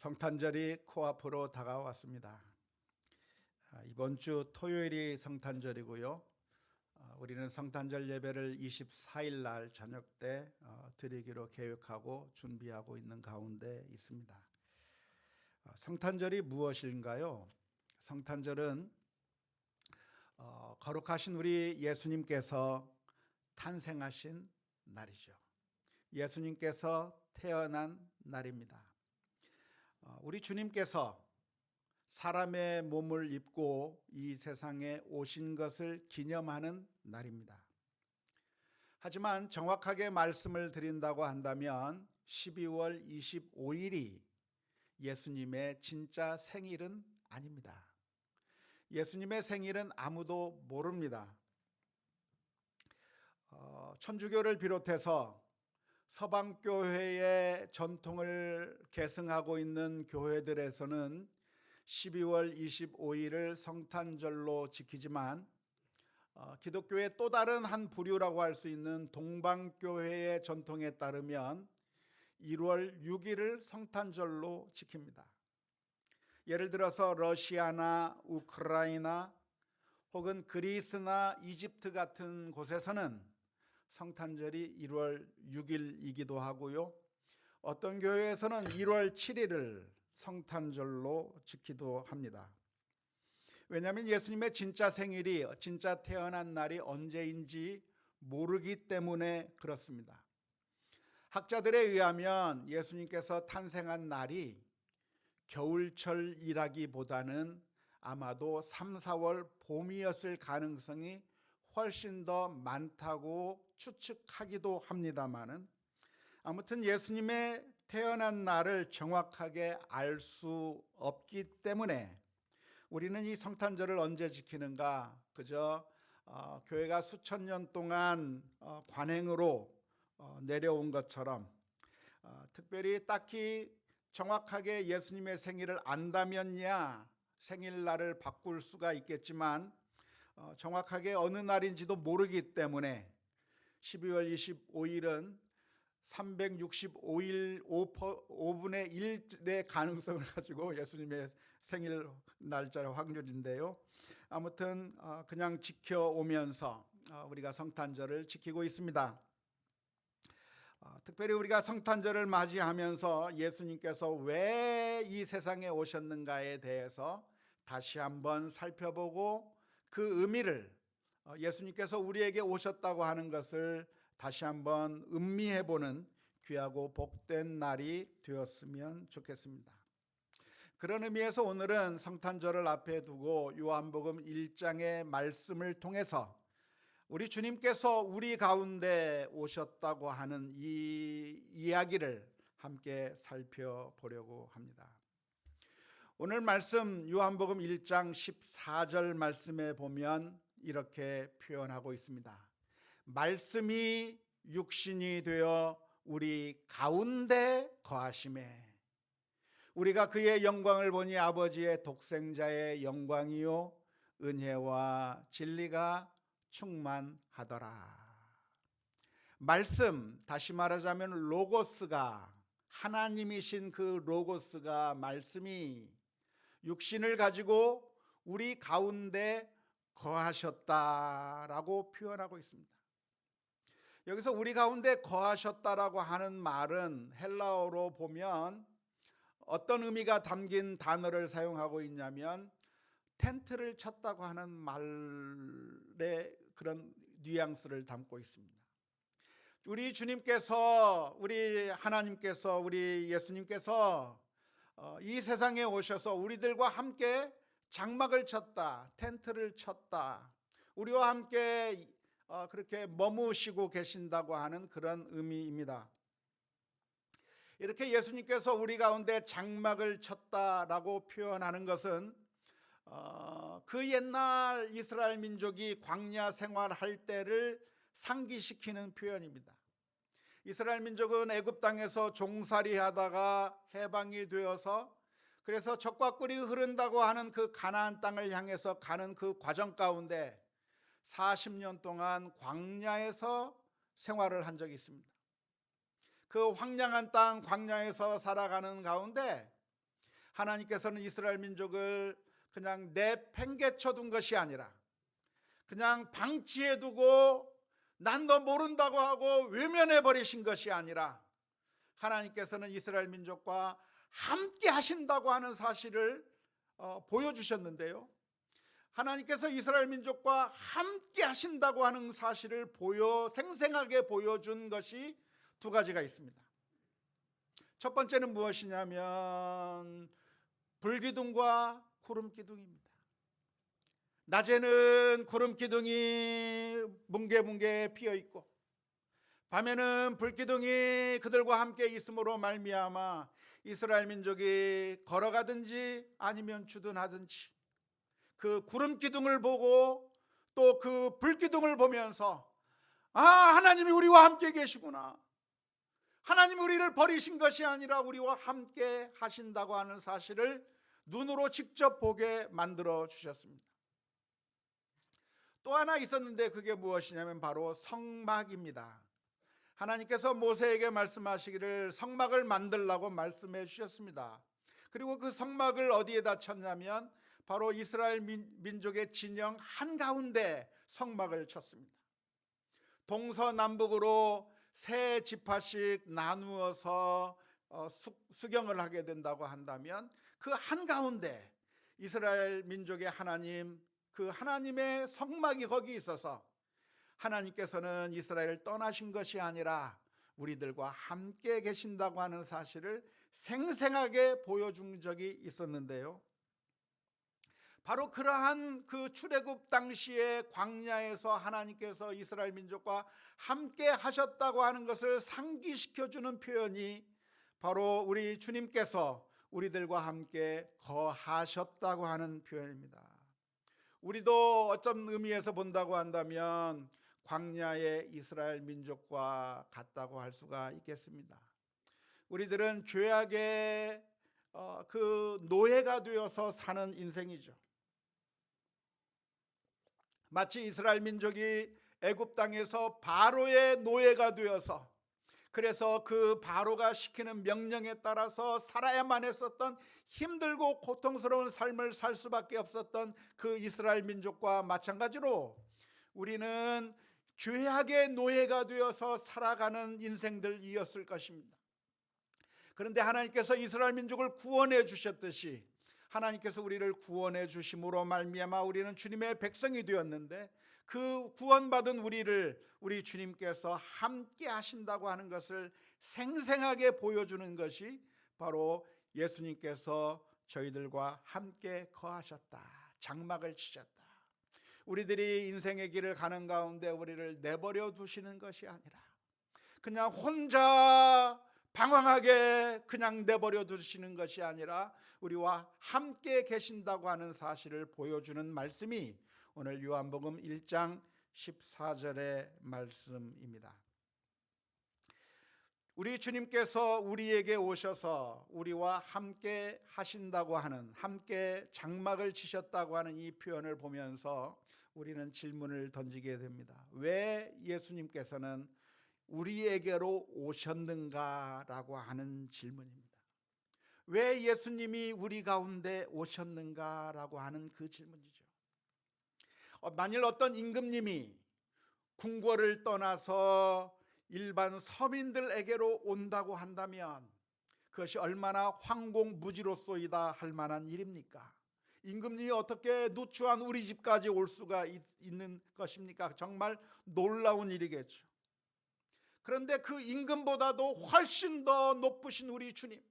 성탄절이 코앞으로 다가왔습니다. 이번 주 토요일이 성탄절이고요. 우리는 성탄절 예배를 24일 날 저녁 때 드리기로 계획하고 준비하고 있는 가운데 있습니다. 성탄절이 무엇인가요? 성탄절은 거룩하신 우리 예수님께서 탄생하신 날이죠. 예수님께서 태어난 날입니다. 우리 주님께서 사람의 몸을 입고 이 세상에 오신 것을 기념하는 날입니다. 하지만 정확하게 말씀을 드린다고 한다면 12월 25일이 예수님의 진짜 생일은 아닙니다. 예수님의 생일은 아무도 모릅니다. 천주교를 비롯해서 서방교회의 전통을 계승하고 있는 교회들에서는 12월 25일을 성탄절로 지키지만 기독교의 또 다른 한 부류라고 할 수 있는 동방교회의 전통에 따르면 1월 6일을 성탄절로 지킵니다. 예를 들어서 러시아나 우크라이나 혹은 그리스나 이집트 같은 곳에서는 성탄절이 1월 6일이기도 하고요. 어떤 교회에서는 1월 7일을 성탄절로 지키기도 합니다. 왜냐하면 예수님의 진짜 생일이, 진짜 태어난 날이 언제인지 모르기 때문에 그렇습니다. 학자들에 의하면 예수님께서 탄생한 날이 겨울철이라기보다는 아마도 3, 4월 봄이었을 가능성이 훨씬 더 많다고 추측하기도 합니다만은 아무튼 예수님의 태어난 날을 정확하게 알 수 없기 때문에 우리는 이 성탄절을 언제 지키는가, 그저 교회가 수천 년 동안 관행으로 내려온 것처럼 특별히 딱히 정확하게 예수님의 생일을 안다면야 생일날을 바꿀 수가 있겠지만 정확하게 어느 날인지도 모르기 때문에 12월 25일은 365일 5분의 1의 가능성을 가지고 예수님의 생일 날짜의 확률인데요. 아무튼 그냥 지켜오면서 우리가 성탄절을 지키고 있습니다. 특별히 우리가 성탄절을 맞이하면서 예수님께서 왜 이 세상에 오셨는가에 대해서 다시 한번 살펴보고 그 의미를, 예수님께서 우리에게 오셨다고 하는 것을 다시 한번 음미해보는 귀하고 복된 날이 되었으면 좋겠습니다. 그런 의미에서 오늘은 성탄절을 앞에 두고 요한복음 1장의 말씀을 통해서 우리 주님께서 우리 가운데 오셨다고 하는 이 이야기를 함께 살펴보려고 합니다. 오늘 말씀 요한복음 1장 14절 말씀에 보면 이렇게 표현하고 있습니다. 말씀이 육신이 되어 우리 가운데 거하심에 우리가 그의 영광을 보니 아버지의 독생자의 영광이요 은혜와 진리가 충만하더라. 말씀, 다시 말하자면 로고스가, 하나님이신 그 로고스가, 말씀이 육신을 가지고 우리 가운데 거하셨다라고 표현하고 있습니다. 여기서 우리 가운데 거하셨다라고 하는 말은 헬라어로 보면 어떤 의미가 담긴 단어를 사용하고 있냐면 텐트를 쳤다고 하는 말의 그런 뉘앙스를 담고 있습니다. 우리 주님께서, 우리 하나님께서, 우리 예수님께서 이 세상에 오셔서 우리들과 함께 장막을 쳤다, 텐트를 쳤다, 우리와 함께 그렇게 머무시고 계신다고 하는 그런 의미입니다. 이렇게 예수님께서 우리 가운데 장막을 쳤다라고 표현하는 것은 그 옛날 이스라엘 민족이 광야 생활할 때를 상기시키는 표현입니다. 이스라엘 민족은 애굽 땅에서 종살이 하다가 해방이 되어서 그래서 적과 꿀이 흐른다고 하는 그 가나안 땅을 향해서 가는 그 과정 가운데 40년 동안 광야에서 생활을 한 적이 있습니다. 그 황량한 땅 광야에서 살아가는 가운데 하나님께서는 이스라엘 민족을 그냥 내팽개쳐 둔 것이 아니라 그냥 방치해 두고 난 너 모른다고 하고 외면해 버리신 것이 아니라 하나님께서는 이스라엘 민족과 함께 하신다고 하는 사실을 보여주셨는데요. 하나님께서 이스라엘 민족과 함께 하신다고 하는 사실을 생생하게 보여준 것이 두 가지가 있습니다. 첫 번째는 무엇이냐면 불기둥과 구름기둥입니다. 낮에는 구름기둥이 뭉게뭉게 피어있고 밤에는 불기둥이 그들과 함께 있음으로 말미암아 이스라엘 민족이 걸어가든지 아니면 주둔하든지 그 구름기둥을 보고 또 그 불기둥을 보면서 하나님이 우리와 함께 계시구나, 하나님이 우리를 버리신 것이 아니라 우리와 함께 하신다고 하는 사실을 눈으로 직접 보게 만들어 주셨습니다. 또 하나 있었는데 그게 무엇이냐면 바로 성막입니다. 하나님께서 모세에게 말씀하시기를 성막을 만들라고 말씀해 주셨습니다. 그리고 그 성막을 어디에다 쳤냐면 바로 이스라엘 민족의 진영 한가운데 성막을 쳤습니다. 동서남북으로 세 지파씩 나누어서 수경을 하게 된다고 한다면 그 한가운데 이스라엘 민족의 하나님, 그 하나님의 성막이 거기 있어서 하나님께서는 이스라엘을 떠나신 것이 아니라 우리들과 함께 계신다고 하는 사실을 생생하게 보여준 적이 있었는데요. 바로 그러한 그 출애굽 당시에 광야에서 하나님께서 이스라엘 민족과 함께 하셨다고 하는 것을 상기시켜주는 표현이 바로 우리 주님께서 우리들과 함께 거하셨다고 하는 표현입니다. 우리도 어떤 의미에서 본다고 한다면 광야의 이스라엘 민족과 같다고 할 수가 있겠습니다. 우리들은 죄악의 그 노예가 되어서 사는 인생이죠. 마치 이스라엘 민족이 애굽 땅에서 바로의 노예가 되어서 그래서 그 바로가 시키는 명령에 따라서 살아야만 했었던 힘들고 고통스러운 삶을 살 수밖에 없었던 그 이스라엘 민족과 마찬가지로 우리는 죄악의 노예가 되어서 살아가는 인생들이었을 것입니다. 그런데 하나님께서 이스라엘 민족을 구원해 주셨듯이 하나님께서 우리를 구원해 주심으로 말미암아 우리는 주님의 백성이 되었는데 그 구원받은 우리를 우리 주님께서 함께 하신다고 하는 것을 생생하게 보여주는 것이 바로 예수님께서 저희들과 함께 거하셨다, 장막을 치셨다. 우리들이 인생의 길을 가는 가운데 우리를 내버려 두시는 것이 아니라 그냥 혼자 방황하게 그냥 내버려 두시는 것이 아니라 우리와 함께 계신다고 하는 사실을 보여주는 말씀이 오늘 요한복음 1장 14절의 말씀입니다. 우리 주님께서 우리에게 오셔서 우리와 함께 하신다고 하는, 함께 장막을 치셨다고 하는 이 표현을 보면서 우리는 질문을 던지게 됩니다. 왜 예수님께서는 우리에게로 오셨는가라고 하는 질문입니다. 왜 예수님이 우리 가운데 오셨는가라고 하는 그 질문이죠. 만일 어떤 임금님이 궁궐을 떠나서 일반 서민들에게로 온다고 한다면 그것이 얼마나 황공무지로소이다 할 만한 일입니까? 임금님이 어떻게 누추한 우리 집까지 올 수가 있는 것입니까? 정말 놀라운 일이겠죠. 그런데 그 임금보다도 훨씬 더 높으신 우리 주님,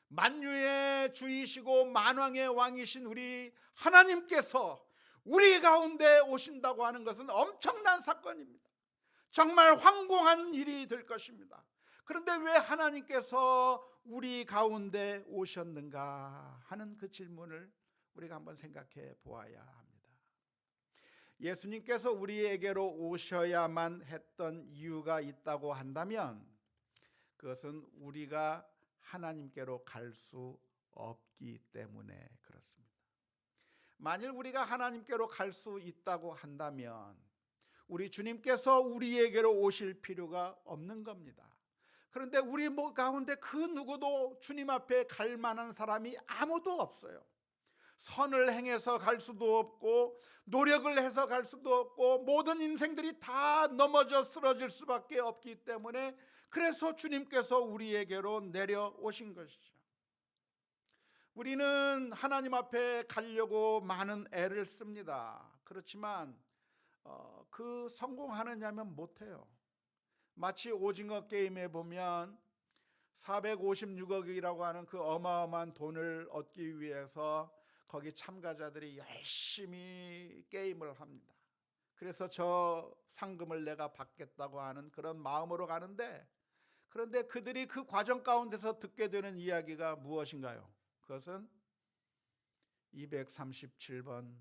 만유의 주이시고 만왕의 왕이신 우리 하나님께서 우리 가운데 오신다고 하는 것은 엄청난 사건입니다. 정말 황공한 일이 될 것입니다. 그런데 왜 하나님께서 우리 가운데 오셨는가 하는 그 질문을 우리가 한번 생각해 보아야 합니다. 예수님께서 우리에게로 오셔야만 했던 이유가 있다고 한다면 그것은 우리가 하나님께로 갈 수 없기 때문에 그렇습니다. 만일 우리가 하나님께로 갈 수 있다고 한다면 우리 주님께서 우리에게로 오실 필요가 없는 겁니다. 그런데 우리 가운데 그 누구도 주님 앞에 갈 만한 사람이 아무도 없어요. 선을 행해서 갈 수도 없고 노력을 해서 갈 수도 없고 모든 인생들이 다 넘어져 쓰러질 수밖에 없기 때문에 그래서 주님께서 우리에게로 내려오신 것이죠. 우리는 하나님 앞에 가려고 많은 애를 씁니다. 그렇지만 그 성공하느냐면 못해요. 마치 오징어 게임에 보면 456억이라고 하는 그 어마어마한 돈을 얻기 위해서 거기 참가자들이 열심히 게임을 합니다. 그래서 저 상금을 내가 받겠다고 하는 그런 마음으로 가는데, 그런데 그들이 그 과정 가운데서 듣게 되는 이야기가 무엇인가요? 그것은 237번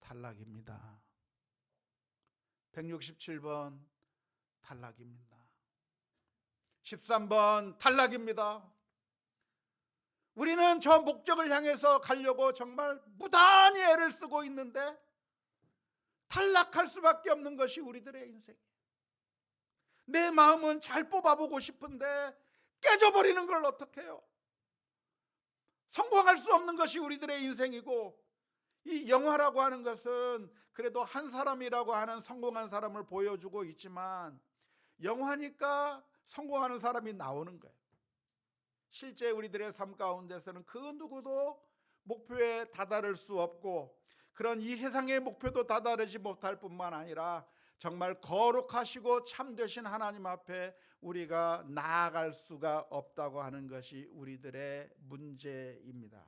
탈락입니다. 167번 탈락입니다. 13번 탈락입니다. 우리는 저 목적을 향해서 가려고 정말 무단히 애를 쓰고 있는데 탈락할 수밖에 없는 것이 우리들의 인생이에요. 내 마음은 잘 뽑아보고 싶은데 깨져버리는 걸 어떻게 해요? 성공할 수 없는 것이 우리들의 인생이고, 이 영화라고 하는 것은 그래도 한 사람이라고 하는 성공한 사람을 보여주고 있지만 영화니까 성공하는 사람이 나오는 거예요. 실제 우리들의 삶 가운데서는 그 누구도 목표에 다다를 수 없고 그런 이 세상의 목표도 다다르지 못할 뿐만 아니라 정말 거룩하시고 참되신 하나님 앞에 우리가 나아갈 수가 없다고 하는 것이 우리들의 문제입니다.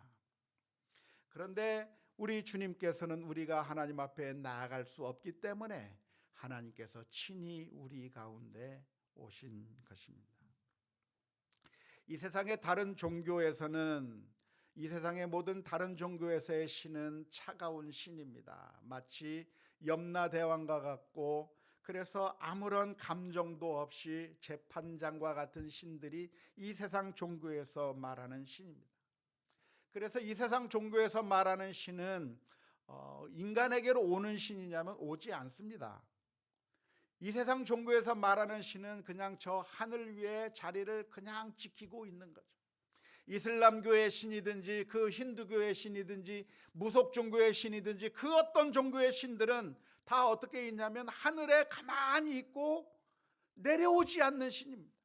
그런데 우리 주님께서는 우리가 하나님 앞에 나아갈 수 없기 때문에 하나님께서 친히 우리 가운데 오신 것입니다. 이 세상의 다른 종교에서는, 이 세상의 모든 다른 종교에서의 신은 차가운 신입니다. 마치 염라대왕과 같고, 그래서 아무런 감정도 없이 재판장과 같은 신들이 이 세상 종교에서 말하는 신입니다. 그래서 이 세상 종교에서 말하는 신은 인간에게로 오는 신이냐면 오지 않습니다. 이 세상 종교에서 말하는 신은 그냥 저 하늘 위에 자리를 그냥 지키고 있는 거죠. 이슬람교의 신이든지 그 힌두교의 신이든지 무속 종교의 신이든지 그 어떤 종교의 신들은 다 어떻게 있냐면 하늘에 가만히 있고 내려오지 않는 신입니다.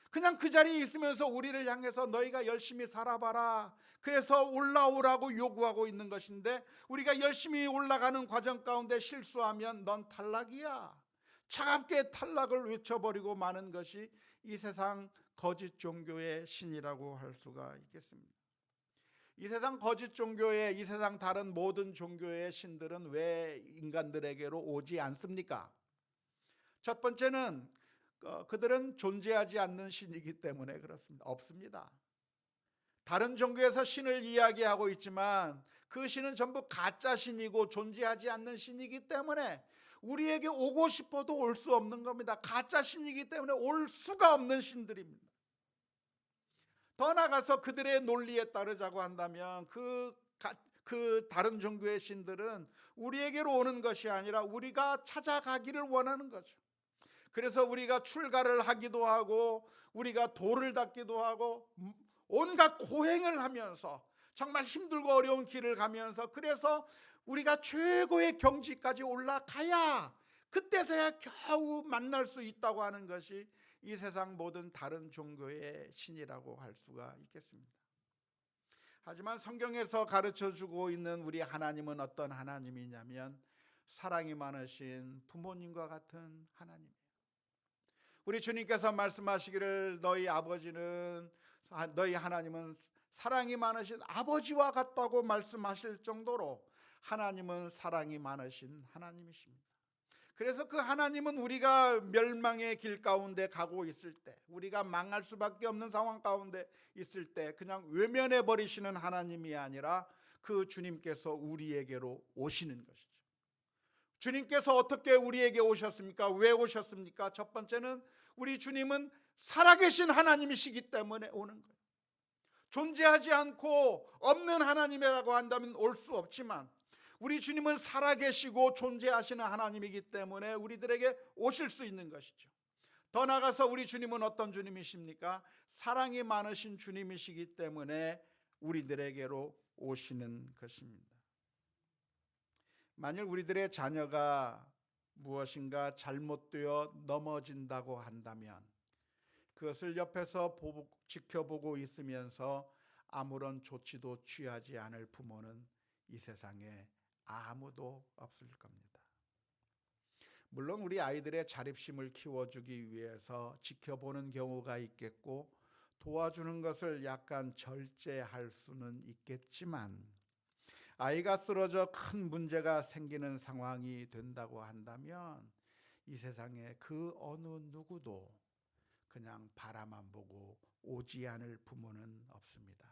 그냥 그 자리에 있으면서 우리를 향해서 너희가 열심히 살아봐라, 그래서 올라오라고 요구하고 있는 것인데, 우리가 열심히 올라가는 과정 가운데 실수하면 넌 탈락이야, 차갑게 탈락을 외쳐버리고 마는 것이 이 세상 거짓 종교의 신이라고 할 수가 있겠습니다. 이 세상 거짓 종교의, 이 세상 다른 모든 종교의 신들은 왜 인간들에게로 오지 않습니까? 첫 번째는 그들은 존재하지 않는 신이기 때문에 그렇습니다. 없습니다. 다른 종교에서 신을 이야기하고 있지만 그 신은 전부 가짜 신이고 존재하지 않는 신이기 때문에 우리에게 오고 싶어도 올 수 없는 겁니다. 가짜 신이기 때문에 올 수가 없는 신들입니다. 더 나아가서 그들의 논리에 따르자고 한다면 그 다른 종교의 신들은 우리에게로 오는 것이 아니라 우리가 찾아가기를 원하는 거죠. 그래서 우리가 출가를 하기도 하고 우리가 도를 닦기도 하고 온갖 고행을 하면서 정말 힘들고 어려운 길을 가면서, 그래서 우리가 최고의 경지까지 올라가야 그때서야 겨우 만날 수 있다고 하는 것이 이 세상 모든 다른 종교의 신이라고 할 수가 있겠습니다. 하지만 성경에서 가르쳐주고 있는 우리 하나님은 어떤 하나님이냐면 사랑이 많으신 부모님과 같은 하나님이에요. 우리 주님께서 말씀하시기를 너희 하나님은 사랑이 많으신 아버지와 같다고 말씀하실 정도로 하나님은 사랑이 많으신 하나님이십니다. 그래서 그 하나님은 우리가 멸망의 길 가운데 가고 있을 때, 우리가 망할 수밖에 없는 상황 가운데 있을 때 그냥 외면해 버리시는 하나님이 아니라 그 주님께서 우리에게로 오시는 것이죠. 주님께서 어떻게 우리에게 오셨습니까? 왜 오셨습니까? 첫 번째는 우리 주님은 살아계신 하나님이시기 때문에 오는 거예요. 존재하지 않고 없는 하나님이라고 한다면 올 수 없지만 우리 주님은 살아계시고 존재하시는 하나님이기 때문에 우리들에게 오실 수 있는 것이죠. 더 나아가서 우리 주님은 어떤 주님이십니까? 사랑이 많으신 주님이시기 때문에 우리들에게로 오시는 것입니다. 만일 우리들의 자녀가 무엇인가 잘못되어 넘어진다고 한다면 그것을 옆에서 지켜보고 있으면서 아무런 조치도 취하지 않을 부모는 이 세상에 아무도 없을 겁니다. 물론 우리 아이들의 자립심을 키워주기 위해서 지켜보는 경우가 있겠고 도와주는 것을 약간 절제할 수는 있겠지만 아이가 쓰러져 큰 문제가 생기는 상황이 된다고 한다면 이 세상에 그 어느 누구도 그냥 바라만 보고 오지 않을 부모는 없습니다.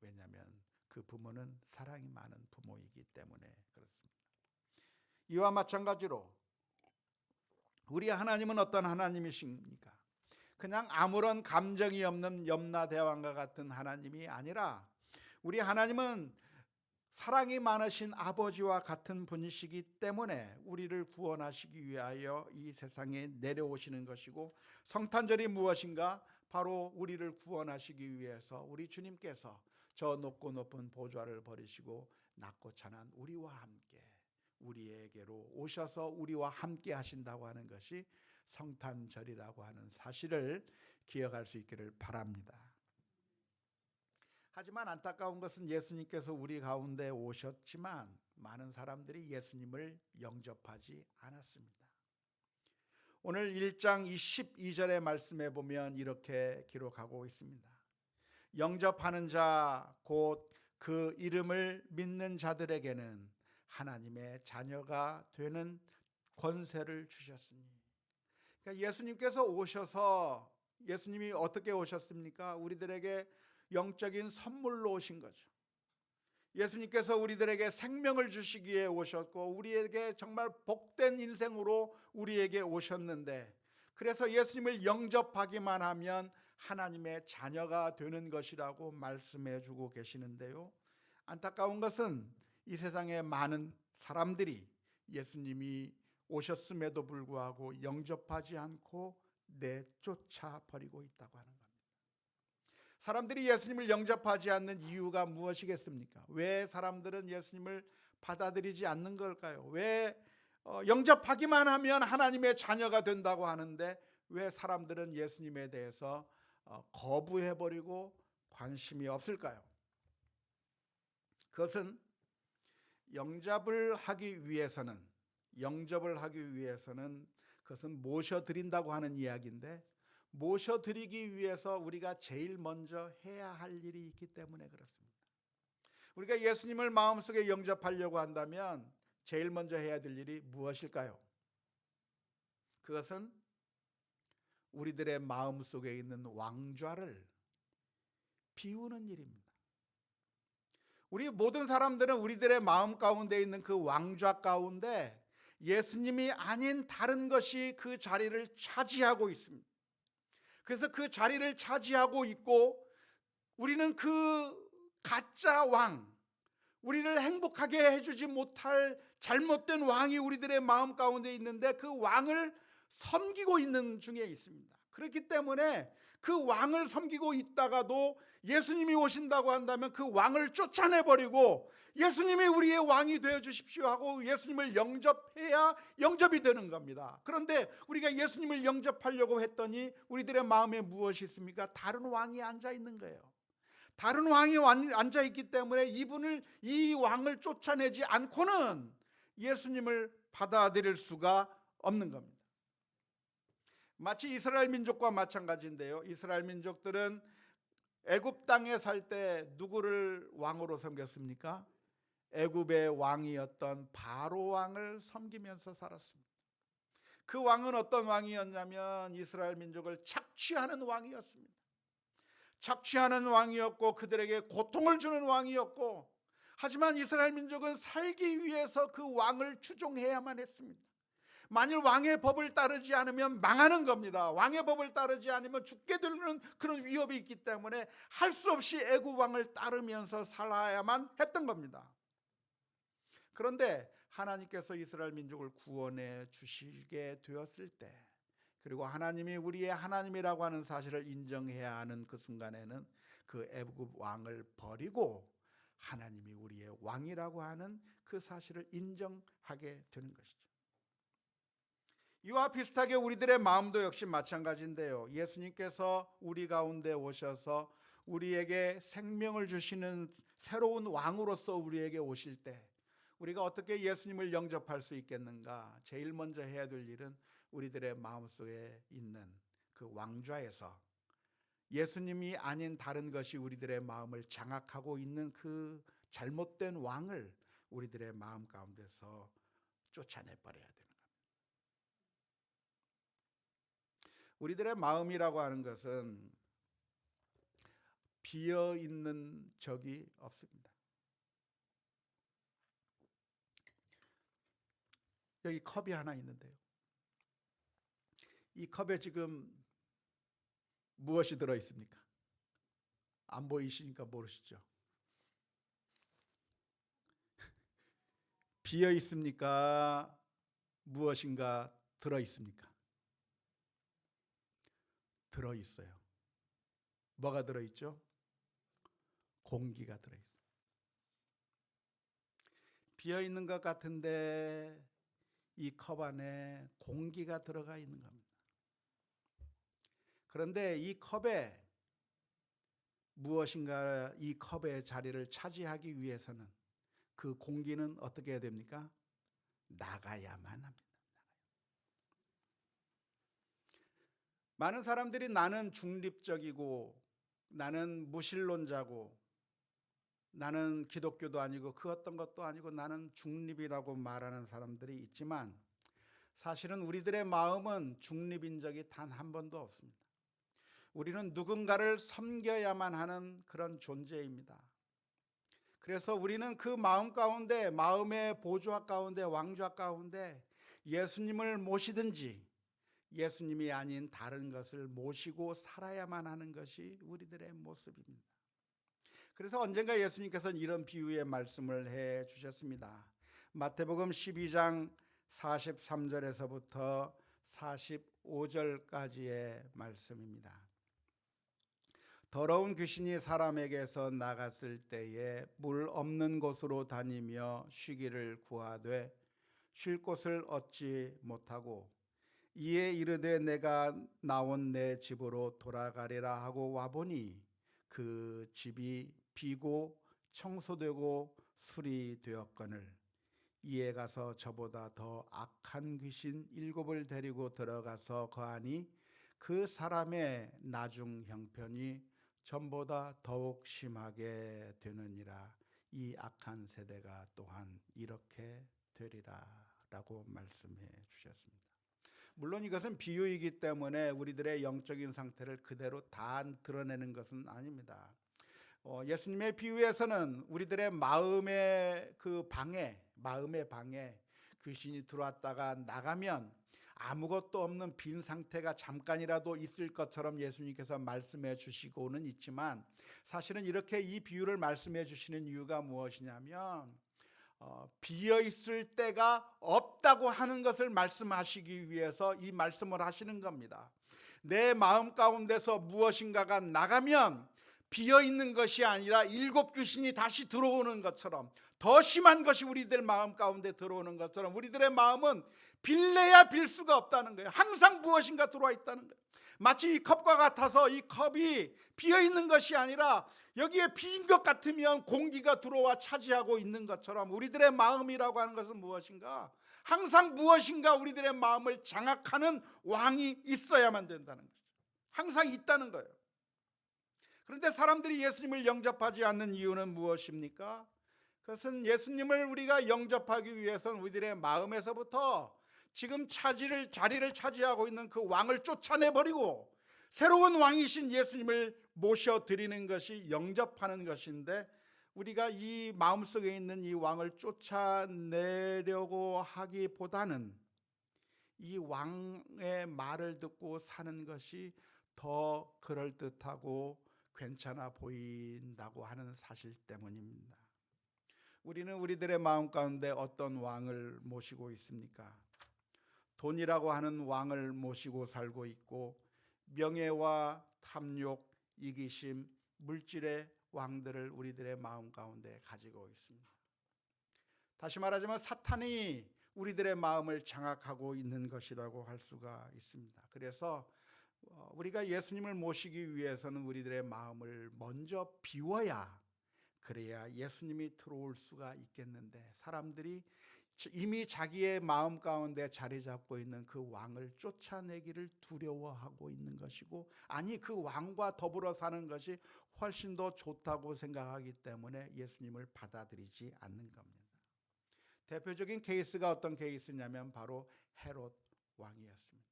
왜냐하면 그 부모는 사랑이 많은 부모이기 때문에 그렇습니다. 이와 마찬가지로 우리 하나님은 어떤 하나님이십니까? 그냥 아무런 감정이 없는 염라대왕과 같은 하나님이 아니라 우리 하나님은 사랑이 많으신 아버지와 같은 분이시기 때문에 우리를 구원하시기 위하여 이 세상에 내려오시는 것이고, 성탄절이 무엇인가? 바로 우리를 구원하시기 위해서 우리 주님께서 저 높고 높은 보좌를 버리시고 낮고 찬한 우리와 함께 우리에게로 오셔서 우리와 함께 하신다고 하는 것이 성탄절이라고 하는 사실을 기억할 수 있기를 바랍니다. 하지만 안타까운 것은 예수님께서 우리 가운데 오셨지만 많은 사람들이 예수님을 영접하지 않았습니다. 오늘 1장 12절의 말씀에 보면 이렇게 기록하고 있습니다. 영접하는 자 곧 그 이름을 믿는 자들에게는 하나님의 자녀가 되는 권세를 주셨으니. 그러니까 예수님께서 오셔서, 예수님이 어떻게 오셨습니까? 우리들에게 영적인 선물로 오신 거죠. 예수님께서 우리들에게 생명을 주시기에 오셨고 우리에게 정말 복된 인생으로 우리에게 오셨는데, 그래서 예수님을 영접하기만 하면 하나님의 자녀가 되는 것이라고 말씀해 주고 계시는데요, 안타까운 것은 이 세상에 많은 사람들이 예수님이 오셨음에도 불구하고 영접하지 않고 내쫓아 버리고 있다고 하는 겁니다. 사람들이 예수님을 영접하지 않는 이유가 무엇이겠습니까? 왜 사람들은 예수님을 받아들이지 않는 걸까요? 왜 영접하기만 하면 하나님의 자녀가 된다고 하는데 왜 사람들은 예수님에 대해서 거부해버리고 관심이 없을까요? 그것은 영접을 하기 위해서는 그것은 모셔드린다고 하는 이야기인데, 모셔드리기 위해서 우리가 제일 먼저 해야 할 일이 있기 때문에 그렇습니다. 우리가 예수님을 마음속에 영접하려고 한다면 제일 먼저 해야 될 일이 무엇일까요? 그것은 우리들의 마음속에 있는 왕좌를 비우는 일입니다. 우리 모든 사람들은 우리들의 마음 가운데 있는 그 왕좌 가운데 예수님이 아닌 다른 것이 그 자리를 차지하고 있습니다. 그래서 그 자리를 차지하고 있고, 우리는 그 가짜 왕, 우리를 행복하게 해주지 못할 잘못된 왕이 우리들의 마음 가운데 있는데 그 왕을 섬기고 있는 중에 있습니다. 그렇기 때문에 그 왕을 섬기고 있다가도 예수님이 오신다고 한다면 그 왕을 쫓아내버리고 예수님이 우리의 왕이 되어 주십시오 하고 예수님을 영접해야 영접이 되는 겁니다. 그런데 우리가 예수님을 영접하려고 했더니 우리들의 마음에 무엇이 있습니까? 다른 왕이 앉아 있는 거예요. 다른 왕이 앉아 있기 때문에 이 왕을 쫓아내지 않고는 예수님을 받아들일 수가 없는 겁니다. 마치 이스라엘 민족과 마찬가지인데요, 이스라엘 민족들은 애굽 땅에 살 때 누구를 왕으로 섬겼습니까? 애굽의 왕이었던 바로 왕을 섬기면서 살았습니다. 그 왕은 어떤 왕이었냐면 이스라엘 민족을 착취하는 왕이었습니다. 착취하는 왕이었고 그들에게 고통을 주는 왕이었고, 하지만 이스라엘 민족은 살기 위해서 그 왕을 추종해야만 했습니다. 만일 왕의 법을 따르지 않으면 망하는 겁니다. 왕의 법을 따르지 않으면 죽게 되는 그런 위협이 있기 때문에 할 수 없이 애굽 왕을 따르면서 살아야만 했던 겁니다. 그런데 하나님께서 이스라엘 민족을 구원해 주시게 되었을 때 그리고 하나님이 우리의 하나님이라고 하는 사실을 인정해야 하는 그 순간에는 그 애굽 왕을 버리고 하나님이 우리의 왕이라고 하는 그 사실을 인정하게 되는 것이죠. 이와 비슷하게 우리들의 마음도 역시 마찬가지인데요. 예수님께서 우리 가운데 오셔서 우리에게 생명을 주시는 새로운 왕으로서 우리에게 오실 때 우리가 어떻게 예수님을 영접할 수 있겠는가? 제일 먼저 해야 될 일은 우리들의 마음속에 있는 그 왕좌에서 예수님이 아닌 다른 것이 우리들의 마음을 장악하고 있는 그 잘못된 왕을 우리들의 마음 가운데서 쫓아내버려야 되는 겁니다. 우리들의 마음이라고 하는 것은 비어있는 적이 없습니다. 여기 컵이 하나 있는데요. 이 컵에 지금 무엇이 들어있습니까? 안 보이시니까 모르시죠? 비어 있습니까? 무엇인가 들어 있습니까? 들어 있어요. 뭐가 들어 있죠? 공기가 들어 있어요. 비어 있는 것 같은데 이 컵 안에 공기가 들어가 있는 겁니다. 그런데 이 컵에 무엇인가 이 컵의 자리를 차지하기 위해서는 그 공기는 어떻게 해야 됩니까? 나가야만 합니다. 많은 사람들이 나는 중립적이고 나는 무신론자고 나는 기독교도 아니고 그 어떤 것도 아니고 나는 중립이라고 말하는 사람들이 있지만 사실은 우리들의 마음은 중립인 적이 단 한 번도 없습니다. 우리는 누군가를 섬겨야만 하는 그런 존재입니다. 그래서 우리는 그 마음 가운데, 마음의 보좌 가운데, 왕좌 가운데 예수님을 모시든지 예수님이 아닌 다른 것을 모시고 살아야만 하는 것이 우리들의 모습입니다. 그래서 언젠가 예수님께서는 이런 비유의 말씀을 해 주셨습니다. 마태복음 12장 43절에서부터 45절까지의 말씀입니다. 더러운 귀신이 사람에게서 나갔을 때에 물 없는 곳으로 다니며 쉬기를 구하되 쉴 곳을 얻지 못하고 이에 이르되 내가 나온 내 집으로 돌아가리라 하고 와보니 그 집이 비고 청소되고 수리되었거늘 이에 가서 저보다 더 악한 귀신 7을 데리고 들어가서 거하니 그 사람의 나중 형편이 전보다 더욱 심하게 되느니라. 이 악한 세대가 또한 이렇게 되리라 라고 말씀해 주셨습니다. 물론 이것은 비유이기 때문에 우리들의 영적인 상태를 그대로 다 드러내는 것은 아닙니다. 예수님의 비유에서는 우리들의 마음의 방에 귀신이 들어왔다가 나가면 아무것도 없는 빈 상태가 잠깐이라도 있을 것처럼 예수님께서 말씀해 주시고는 있지만 사실은 이렇게 이 비유를 말씀해 주시는 이유가 무엇이냐면 비어 있을 때가 없다고 하는 것을 말씀하시기 위해서 이 말씀을 하시는 겁니다. 내 마음 가운데서 무엇인가가 나가면 비어 있는 것이 아니라 7 귀신이 다시 들어오는 것처럼 더 심한 것이 우리들 마음 가운데 들어오는 것처럼 우리들의 마음은 빌래야 빌 수가 없다는 거예요. 항상 무엇인가 들어와 있다는 거예요. 마치 이 컵과 같아서 이 컵이 비어 있는 것이 아니라 여기에 빈 것 같으면 공기가 들어와 차지하고 있는 것처럼 우리들의 마음이라고 하는 것은 무엇인가? 항상 무엇인가 우리들의 마음을 장악하는 왕이 있어야만 된다는 거죠. 항상 있다는 거예요. 그런데 사람들이 예수님을 영접하지 않는 이유는 무엇입니까? 그것은 예수님을 우리가 영접하기 위해서는 우리들의 마음에서부터 지금 자리를 차지하고 있는 그 왕을 쫓아내버리고 새로운 왕이신 예수님을 모셔드리는 것이 영접하는 것인데 우리가 이 마음속에 있는 이 왕을 쫓아내려고 하기보다는 이 왕의 말을 듣고 사는 것이 더 그럴듯하고 괜찮아 보인다고 하는 사실 때문입니다. 우리는 우리들의 마음 가운데 어떤 왕을 모시고 있습니까? 돈이라고 하는 왕을 모시고 살고 있고 명예와 탐욕, 이기심, 물질의 왕들을 우리들의 마음 가운데 가지고 있습니다. 다시 말하자면 사탄이 우리들의 마음을 장악하고 있는 것이라고 할 수가 있습니다. 그래서 우리가 예수님을 모시기 위해서는 우리들의 마음을 먼저 비워야, 그래야 예수님이 들어올 수가 있겠는데, 사람들이 이미 자기의 마음 가운데 자리 잡고 있는 그 왕을 쫓아내기를 두려워하고 있는 것이고, 아니 그 왕과 더불어 사는 것이 훨씬 더 좋다고 생각하기 때문에 예수님을 받아들이지 않는 겁니다. 대표적인 케이스가 어떤 케이스냐면 바로 헤롯 왕이었습니다.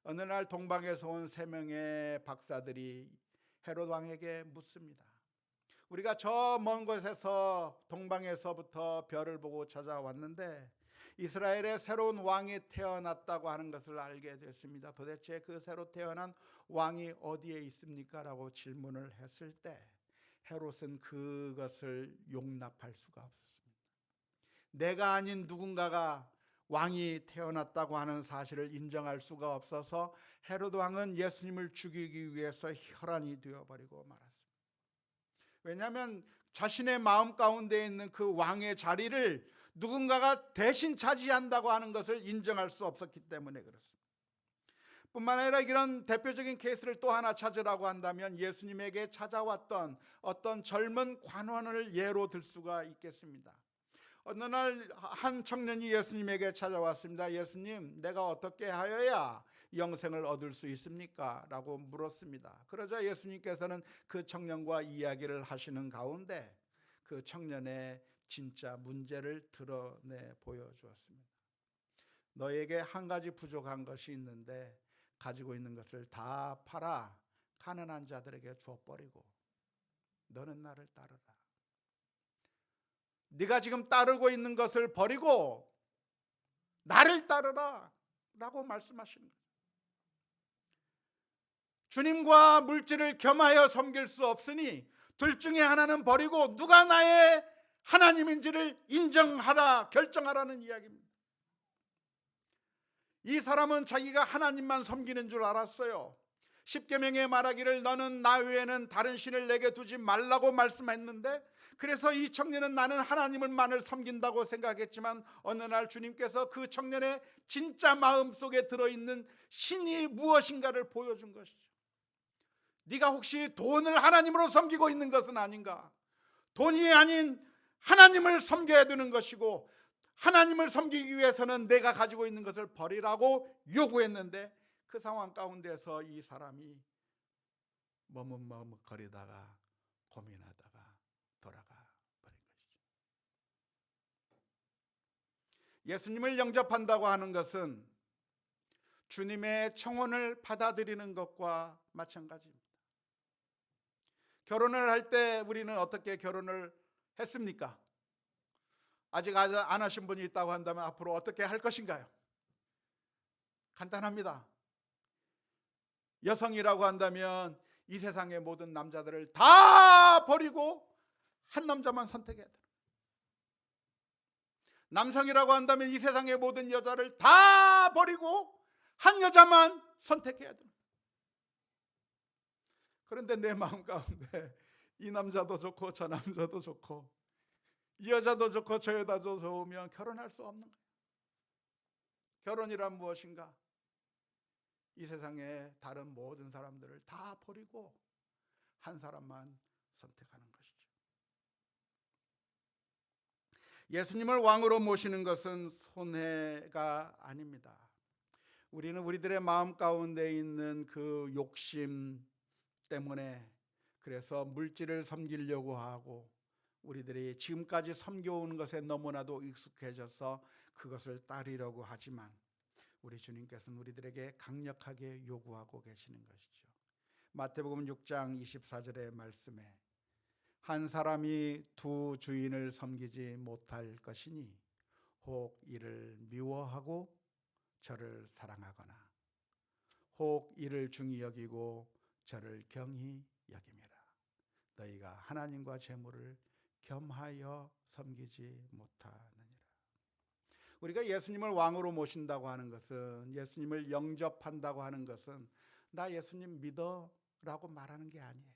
어느 날 동방에서 온 3명의 박사들이 헤롯 왕에게 묻습니다. 우리가 저 먼 곳에서 동방에서부터 별을 보고 찾아왔는데 이스라엘에 새로운 왕이 태어났다고 하는 것을 알게 됐습니다. 도대체 그 새로 태어난 왕이 어디에 있습니까? 라고 질문을 했을 때 헤롯은 그것을 용납할 수가 없었습니다. 내가 아닌 누군가가 왕이 태어났다고 하는 사실을 인정할 수가 없어서 헤롯 왕은 예수님을 죽이기 위해서 혈안이 되어버리고 말았습니다. 왜냐하면 자신의 마음 가운데 있는 그 왕의 자리를 누군가가 대신 차지한다고 하는 것을 인정할 수 없었기 때문에 그렇습니다. 뿐만 아니라 이런 대표적인 케이스를 또 하나 찾으라고 한다면 예수님에게 찾아왔던 어떤 젊은 관원을 예로 들 수가 있겠습니다. 어느 날 한 청년이 예수님에게 찾아왔습니다. 예수님, 내가 어떻게 하여야 영생을 얻을 수 있습니까? 라고 물었습니다. 그러자 예수님께서는 그 청년과 이야기를 하시는 가운데 그 청년의 진짜 문제를 드러내 보여주었습니다. 너에게 한 가지 부족한 것이 있는데 가지고 있는 것을 다 팔아 가난한 자들에게 줘버리고 너는 나를 따르라. 네가 지금 따르고 있는 것을 버리고 나를 따르라 라고 말씀하시는 거예요. 주님과 물질을 겸하여 섬길 수 없으니 둘 중에 하나는 버리고 누가 나의 하나님인지를 인정하라, 결정하라는 이야기입니다. 이 사람은 자기가 하나님만 섬기는 줄 알았어요. 십계명에 말하기를 너는 나 외에는 다른 신을 내게 두지 말라고 말씀했는데, 그래서 이 청년은 나는 하나님을만을 섬긴다고 생각했지만 어느 날 주님께서 그 청년의 진짜 마음 속에 들어있는 신이 무엇인가를 보여준 것이죠. 네가 혹시 돈을 하나님으로 섬기고 있는 것은 아닌가? 돈이 아닌 하나님을 섬겨야 되는 것이고, 하나님을 섬기기 위해서는 내가 가지고 있는 것을 버리라고 요구했는데, 그 상황 가운데서 이 사람이 머뭇머뭇거리다가 고민하다가 돌아가 버린 것이죠. 예수님을 영접한다고 하는 것은 주님의 청혼을 받아들이는 것과 마찬가지입니다. 결혼을 할 때 우리는 어떻게 결혼을 했습니까? 아직 안 하신 분이 있다고 한다면 앞으로 어떻게 할 것인가요? 간단합니다. 여성이라고 한다면 이 세상의 모든 남자들을 다 버리고 한 남자만 선택해야 돼요. 남성이라고 한다면 이 세상의 모든 여자를 다 버리고 한 여자만 선택해야 돼요. 그런데 내 마음 가운데 이 남자도 좋고 저 남자도 좋고 이 여자도 좋고 저 여자도 좋으면 결혼할 수 없는 거예요. 결혼이란 무엇인가? 이 세상의 다른 모든 사람들을 다 버리고 한 사람만 선택하는 것이죠. 예수님을 왕으로 모시는 것은 손해가 아닙니다. 우리는 우리들의 마음 가운데 있는 그 욕심 때문에 그래서 물질을 섬기려고 하고 우리들이 지금까지 섬겨오는 것에 너무나도 익숙해져서 그것을 따르려고 하지만 우리 주님께서는 우리들에게 강력하게 요구하고 계시는 것이죠. 마태복음 6장 24절의 말씀에 한 사람이 두 주인을 섬기지 못할 것이니 혹 이를 미워하고 저를 사랑하거나 혹 이를 중히 여기고 저를 경히 여김이라. 너희가 하나님과 재물을 겸하여 섬기지 못하느니라. 우리가 예수님을 왕으로 모신다고 하는 것은, 예수님을 영접한다고 하는 것은 나 예수님 믿어 라고 말하는 게 아니에요.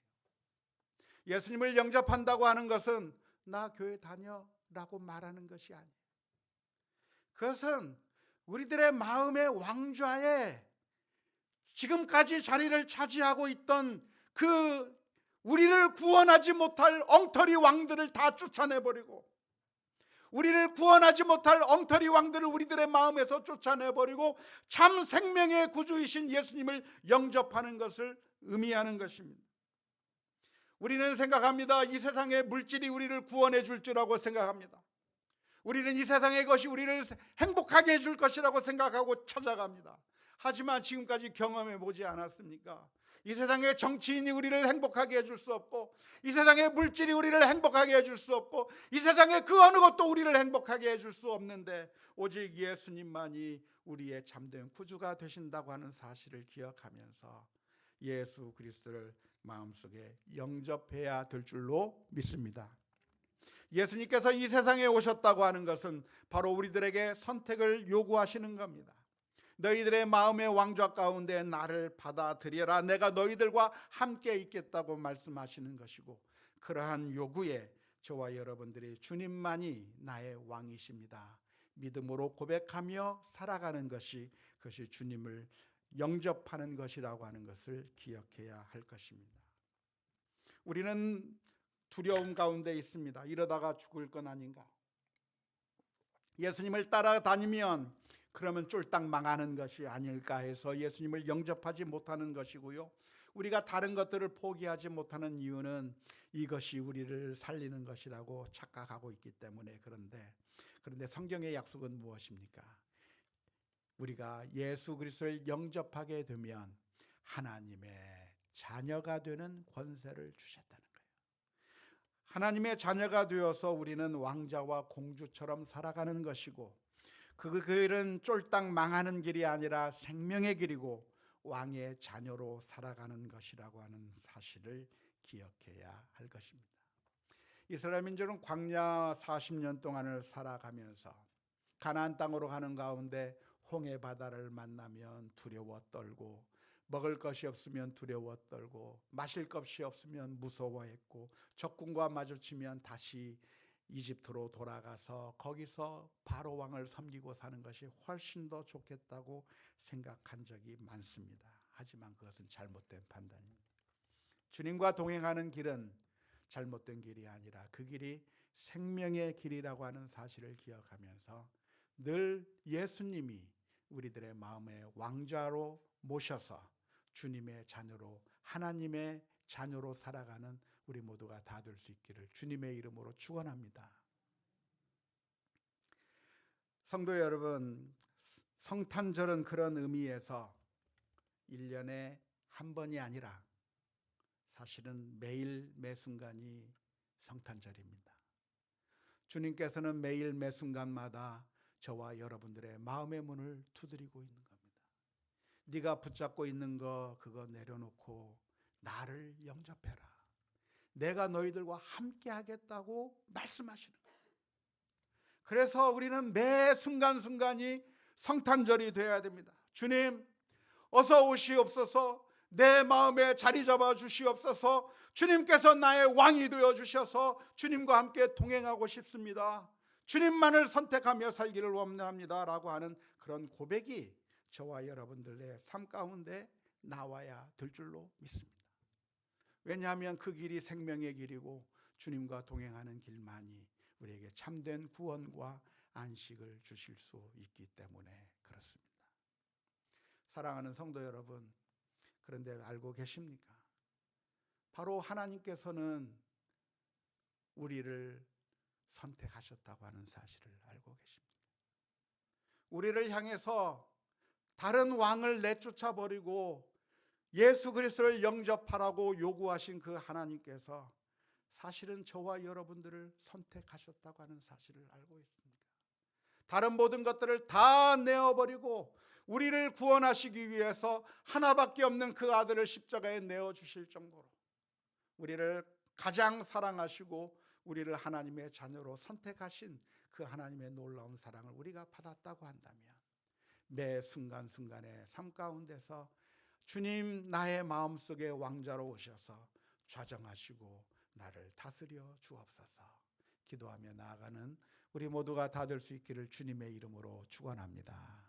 예수님을 영접한다고 하는 것은 나 교회 다녀 라고 말하는 것이 아니에요. 그것은 우리들의 마음의 왕좌에 지금까지 자리를 차지하고 있던 그 우리를 구원하지 못할 엉터리 왕들을 다 쫓아내버리고, 우리를 구원하지 못할 엉터리 왕들을 우리들의 마음에서 쫓아내버리고 참 생명의 구주이신 예수님을 영접하는 것을 의미하는 것입니다. 우리는 생각합니다. 이 세상의 물질이 우리를 구원해 줄 줄라고 생각합니다. 우리는 이 세상의 것이 우리를 행복하게 해줄 것이라고 생각하고 찾아갑니다. 하지만 지금까지 경험해 보지 않았습니까? 이 세상의 정치인이 우리를 행복하게 해줄 수 없고, 이 세상의 물질이 우리를 행복하게 해줄 수 없고, 이 세상의 그 어느 것도 우리를 행복하게 해줄 수 없는데 오직 예수님만이 우리의 참된 구주가 되신다고 하는 사실을 기억하면서 예수 그리스도를 마음속에 영접해야 될 줄로 믿습니다. 예수님께서 이 세상에 오셨다고 하는 것은 바로 우리들에게 선택을 요구하시는 겁니다. 너희들의 마음의 왕좌 가운데 나를 받아들여라. 내가 너희들과 함께 있겠다고 말씀하시는 것이고, 그러한 요구에 저와 여러분들이 주님만이 나의 왕이십니다, 믿음으로 고백하며 살아가는 것이, 그것이 주님을 영접하는 것이라고 하는 것을 기억해야 할 것입니다. 우리는 두려움 가운데 있습니다. 이러다가 죽을 건 아닌가? 예수님을 따라다니면 그러면 쫄딱 망하는 것이 아닐까 해서 예수님을 영접하지 못하는 것이고요. 우리가 다른 것들을 포기하지 못하는 이유는 이것이 우리를 살리는 것이라고 착각하고 있기 때문에. 그런데 성경의 약속은 무엇입니까? 우리가 예수 그리스도를 영접하게 되면 하나님의 자녀가 되는 권세를 주셨다는 거예요. 하나님의 자녀가 되어서 우리는 왕자와 공주처럼 살아가는 것이고, 그 길은 쫄딱 망하는 길이 아니라 생명의 길이고 왕의 자녀로 살아가는 것이라고 하는 사실을 기억해야 할 것입니다. 이스라엘 민족은 광야 40년 동안을 살아가면서 가나안 땅으로 가는 가운데 홍해 바다를 만나면 두려워 떨고, 먹을 것이 없으면 두려워 떨고, 마실 것이 없으면 무서워했고, 적군과 마주치면 다시 이집트로 돌아가서 거기서 바로 왕을 섬기고 사는 것이 훨씬 더 좋겠다고 생각한 적이 많습니다. 하지만 그것은 잘못된 판단입니다. 주님과 동행하는 길은 잘못된 길이 아니라 그 길이 생명의 길이라고 하는 사실을 기억하면서 늘 예수님이 우리들의 마음의 왕좌로 모셔서 주님의 자녀로, 하나님의 자녀로 살아가는 우리 모두가 다 될 수 있기를 주님의 이름으로 축원합니다. 성도 여러분, 성탄절은 그런 의미에서 1년에 한 번이 아니라 사실은 매일 매순간이 성탄절입니다. 주님께서는 매일 매순간마다 저와 여러분들의 마음의 문을 두드리고 있는 겁니다. 네가 붙잡고 있는 거 그거 내려놓고 나를 영접해라. 내가 너희들과 함께 하겠다고 말씀하시는 거예요. 그래서 우리는 매 순간순간이 성탄절이 되어야 됩니다. 주님 어서 오시옵소서. 내 마음에 자리 잡아 주시옵소서. 주님께서 나의 왕이 되어 주셔서 주님과 함께 동행하고 싶습니다. 주님만을 선택하며 살기를 원합니다 라고 하는 그런 고백이 저와 여러분들의 삶 가운데 나와야 될 줄로 믿습니다. 왜냐하면 그 길이 생명의 길이고 주님과 동행하는 길만이 우리에게 참된 구원과 안식을 주실 수 있기 때문에 그렇습니다. 사랑하는 성도 여러분, 그런데 알고 계십니까? 바로 하나님께서는 우리를 선택하셨다고 하는 사실을 알고 계십니다. 우리를 향해서 다른 왕을 내쫓아 버리고 예수 그리스도를 영접하라고 요구하신 그 하나님께서 사실은 저와 여러분들을 선택하셨다고 하는 사실을 알고 있습니다. 다른 모든 것들을 다 내어버리고 우리를 구원하시기 위해서 하나밖에 없는 그 아들을 십자가에 내어주실 정도로 우리를 가장 사랑하시고 우리를 하나님의 자녀로 선택하신 그 하나님의 놀라운 사랑을 우리가 받았다고 한다면 매 순간순간의 삶 가운데서 주님 나의 마음속에 왕자로 오셔서 좌정하시고 나를 다스려 주옵소서. 기도하며 나아가는 우리 모두가 다 될 수 있기를 주님의 이름으로 축원합니다.